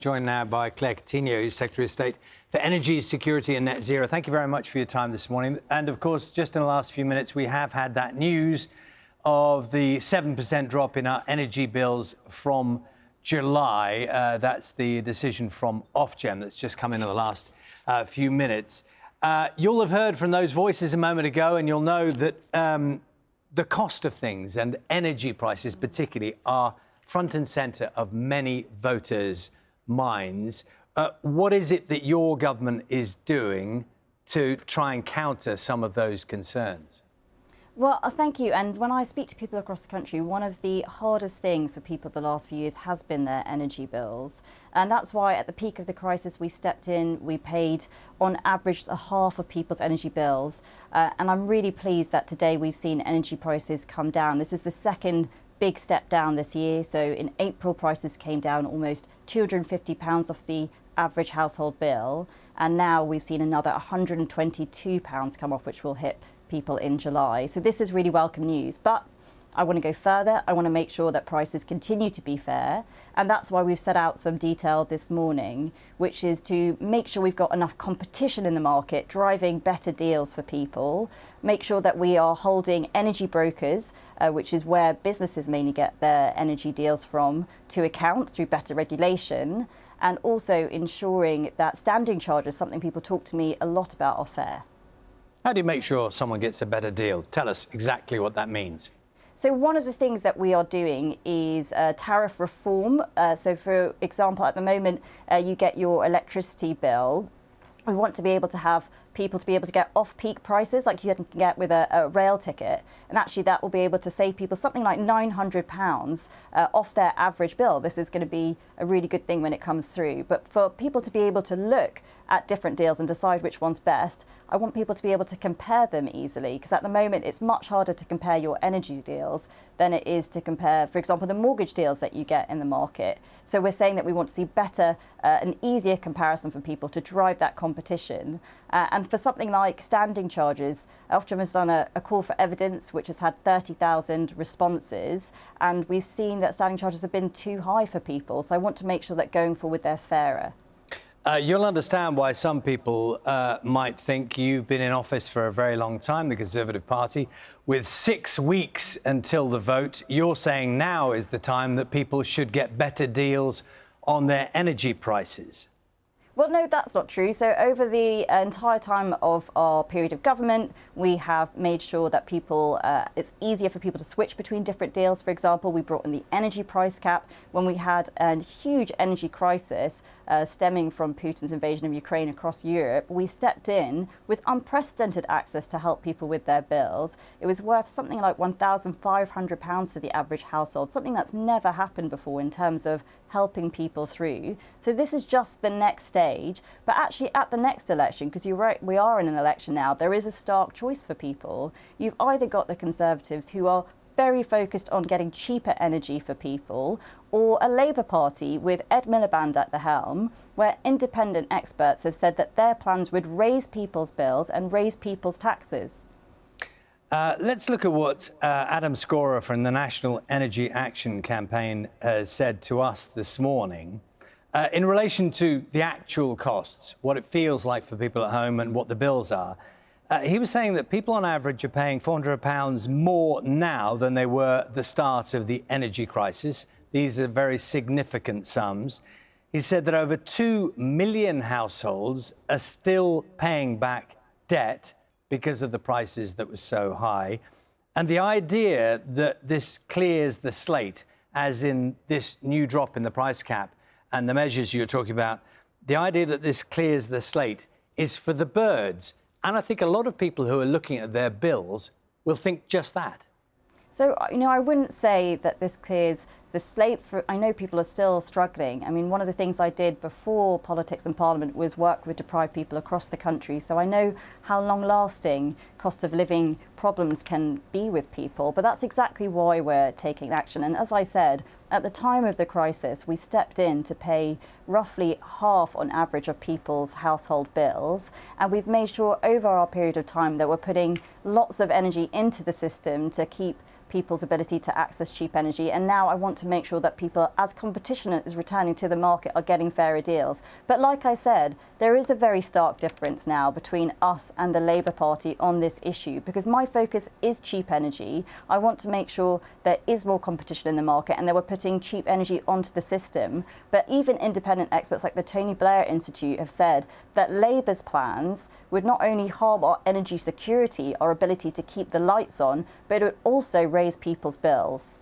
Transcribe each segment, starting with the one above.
Joined now by Claire Coutinho, who's Secretary of State for Energy, Security and Net Zero. Thank you very much for your time this morning. And of course, just in the last few minutes, we have had that news of the 7% drop in our energy bills from July. That's the decision from Ofgem that's just come in the last few minutes. You'll have heard from those voices a moment ago, and you'll know that the cost of things and energy prices particularly are front and centre of many voters' minds. What is it that your government is doing to try and counter some of those concerns? Well, thank you. And when I speak to people across the country, one of the hardest things for people the last few years has been their energy bills. And that's why at the peak of the crisis, we stepped in, we paid on average a half of people's energy bills. And I'm really pleased that today we've seen energy prices come down. This is the second big step down this year. So in April, prices came down almost £250 off the average household bill. And now we've seen another £122 come off, which will hit people in July. So this is really welcome news. But I want to go further. I want to make sure that prices continue to be fair. And that's why we've set out some detail this morning, which is to make sure we've got enough competition in the market, driving better deals for people, make sure that we are holding energy brokers, which is where businesses mainly get their energy deals from, to account through better regulation, and also ensuring that standing charges, something people talk to me a lot about, are fair. How do you make sure someone gets a better deal? Tell us exactly what that means. So one of the things that we are doing is tariff reform. So for example, at the moment, you get your electricity bill. We want to be able to have people to be able to get off-peak prices like you can get with a rail ticket. And actually that will be able to save people something like £900 off their average bill. This is going to be a really good thing when it comes through. But for people to be able to look at different deals and decide which one's best, I want people to be able to compare them easily, because at the moment it's much harder to compare your energy deals than it is to compare, for example, the mortgage deals that you get in the market. So we're saying that we want to see better and easier comparison for people to drive that competition. And for something like standing charges, Ofgem has done a call for evidence, which has had 30,000 responses, and we've seen that standing charges have been too high for people. So I want to make sure that going forward they're fairer. You'll understand why some people might think you've been in office for a very long time, the Conservative Party. With 6 weeks until the vote, you're saying now is the time that people should get better deals on their energy prices. Well, no, that's not true. So over the entire time of our period of government, we have made sure that people, it's easier for people to switch between different deals. For example, we brought in the energy price cap when we had a huge energy crisis stemming from Putin's invasion of Ukraine across Europe. We stepped in with unprecedented access to help people with their bills. It was worth something like £1,500 to the average household, something that's never happened before in terms of helping people through. So this is just the next stage. But actually at the next election, because you're right, we are in an election now, there is a stark choice for people. You've either got the Conservatives, who are very focused on getting cheaper energy for people, or a Labour Party with Ed Miliband at the helm, where independent experts have said that their plans would raise people's bills and raise people's taxes. Let's look at what Adam Scorer from the National Energy Action Campaign has said to us this morning in relation to the actual costs, what it feels like for people at home and what the bills are. He was saying that people on average are paying £400 more now than they were at the start of the energy crisis. These are very significant sums. He said that over 2 million households are still paying back debt because of the prices that were so high. And the idea that this clears the slate, as in this new drop in the price cap and the measures you're talking about, the idea that this clears the slate is for the birds. And I think a lot of people who are looking at their bills will think just that. So, I wouldn't say that this clears the slate. I know people are still struggling. I mean, one of the things I did before politics and Parliament was work with deprived people across the country. So I know how long-lasting cost of living problems can be with people, but that's exactly why we're taking action. And as I said, at the time of the crisis, we stepped in to pay roughly half on average of people's household bills. And we've made sure over our period of time that we're putting lots of energy into the system to keep people's ability to access cheap energy. And now I want to make sure that people, as competition is returning to the market, are getting fairer deals. But like I said, there is a very stark difference now between us and the Labour Party on this issue, because my focus is cheap energy. I want to make sure there is more competition in the market and that we're putting cheap energy onto the system. But even independent experts like the Tony Blair Institute have said that Labour's plans would not only harm our energy security, our ability to keep the lights on, but it would also raise people's bills.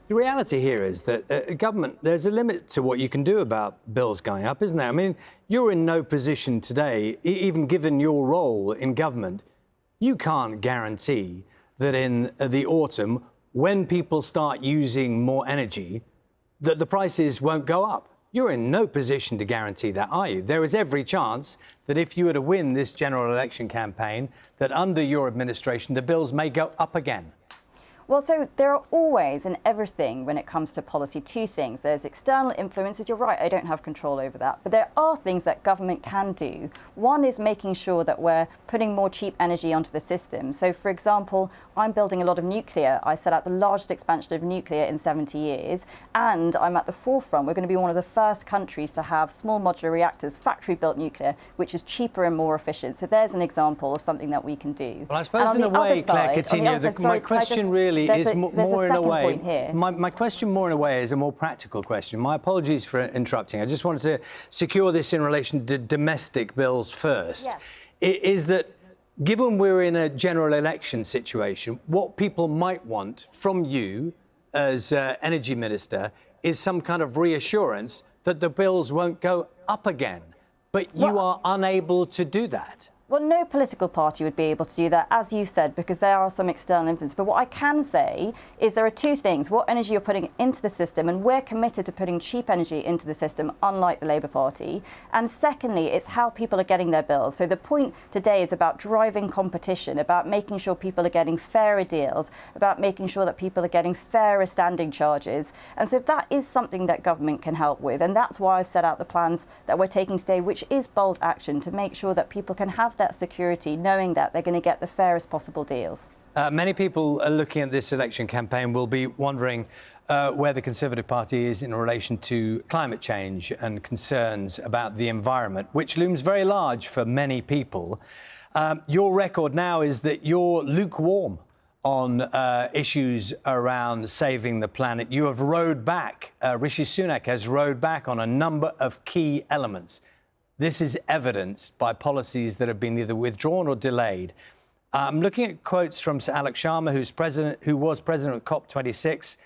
The reality here is that government, there's a limit to what you can do about bills going up, isn't there? I mean, you're in no position today, even given your role in government, you can't guarantee that in the autumn, when people start using more energy, that the prices won't go up. You're in no position to guarantee that, are you? There is every chance that if you were to win this general election campaign, that under your administration, the bills may go up again. Well, so there are always in everything when it comes to policy two things. There's external influences. You're right, I don't have control over that. But there are things that government can do. One is making sure that we're putting more cheap energy onto the system. So, for example, I'm building a lot of nuclear. I set out the largest expansion of nuclear in 70 years. And I'm at the forefront. We're going to be one of the first countries to have small modular reactors, factory-built nuclear, which is cheaper and more efficient. So there's an example of something that we can do. Well, I suppose in a way, Claire Coutinho, my question really is more in a way. My question more in a way is a more practical question. My apologies for interrupting. I just wanted to secure this in relation to domestic bills first. Yes. Is that given we're in a general election situation, what people might want from you as Energy Minister is some kind of reassurance that the bills won't go up again. But you are unable to do that. Well, no political party would be able to do that, as you said, because there are some external influences. But what I can say is there are two things: what energy you're putting into the system, and we're committed to putting cheap energy into the system, unlike the Labour Party. And secondly, it's how people are getting their bills. So the point today is about driving competition, about making sure people are getting fairer deals, about making sure that people are getting fairer standing charges. And so that is something that government can help with. And that's why I've set out the plans that we're taking today, which is bold action to make sure that people can have that security, knowing that they're going to get the fairest possible deals. Many people looking at this election campaign will be wondering where the Conservative Party is in relation to climate change and concerns about the environment, which looms very large for many people. Your record now is that you're lukewarm on issues around saving the planet. You have rowed back, Rishi Sunak has rowed back on a number of key elements. This is evidenced by policies that have been either withdrawn or delayed. I'm looking at quotes from Sir Alex Sharma, who was president of COP26,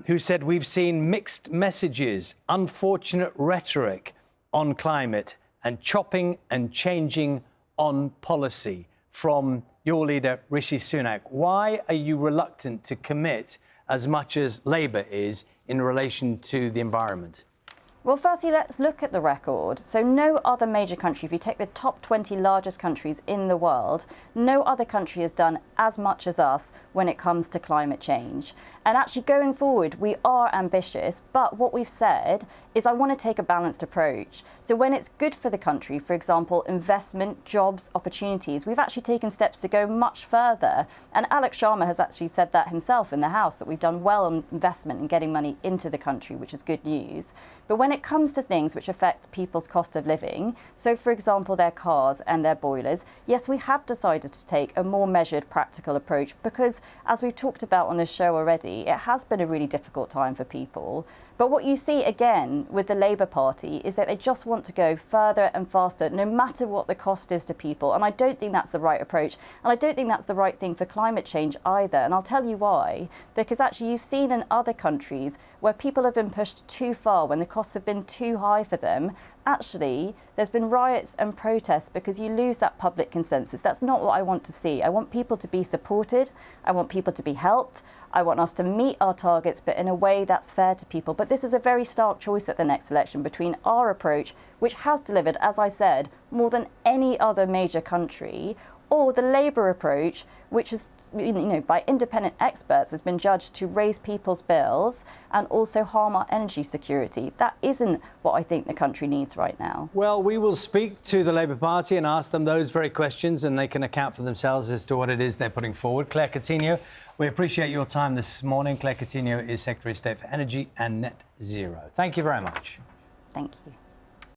who said, "We've seen mixed messages, unfortunate rhetoric on climate, and chopping and changing on policy," from your leader, Rishi Sunak. Why are you reluctant to commit as much as Labour is in relation to the environment? Well, firstly, let's look at the record. So no other major country, if you take the top 20 largest countries in the world, no other country has done as much as us when it comes to climate change. And actually going forward, we are ambitious, but what we've said is I want to take a balanced approach. So when it's good for the country, for example, investment, jobs, opportunities, we've actually taken steps to go much further. And Alex Sharma has actually said that himself in the House, that we've done well on investment and getting money into the country, which is good news. But when it comes to things which affect people's cost of living, so for example, their cars and their boilers, yes, we have decided to take a more measured, practical approach because, as we've talked about on this show already, it has been a really difficult time for people. But what you see again with the Labour Party is that they just want to go further and faster, no matter what the cost is to people. And I don't think that's the right approach. And I don't think that's the right thing for climate change either. And I'll tell you why. Because actually you've seen in other countries where people have been pushed too far, when the costs have been too high for them, actually there's been riots and protests because you lose that public consensus. That's not what I want to see. I want people to be supported. I want people to be helped. I want us to meet our targets, but in a way that's fair to people. But this is a very stark choice at the next election between our approach, which has delivered, as I said, more than any other major country, or the Labour approach, which has by independent experts, has been judged to raise people's bills and also harm our energy security. That isn't what I think the country needs right now. Well, we will speak to the Labour Party and ask them those very questions, and they can account for themselves as to what it is they're putting forward. Claire Coutinho, we appreciate your time this morning. Claire Coutinho is Secretary of State for Energy and Net Zero. Thank you very much. Thank you.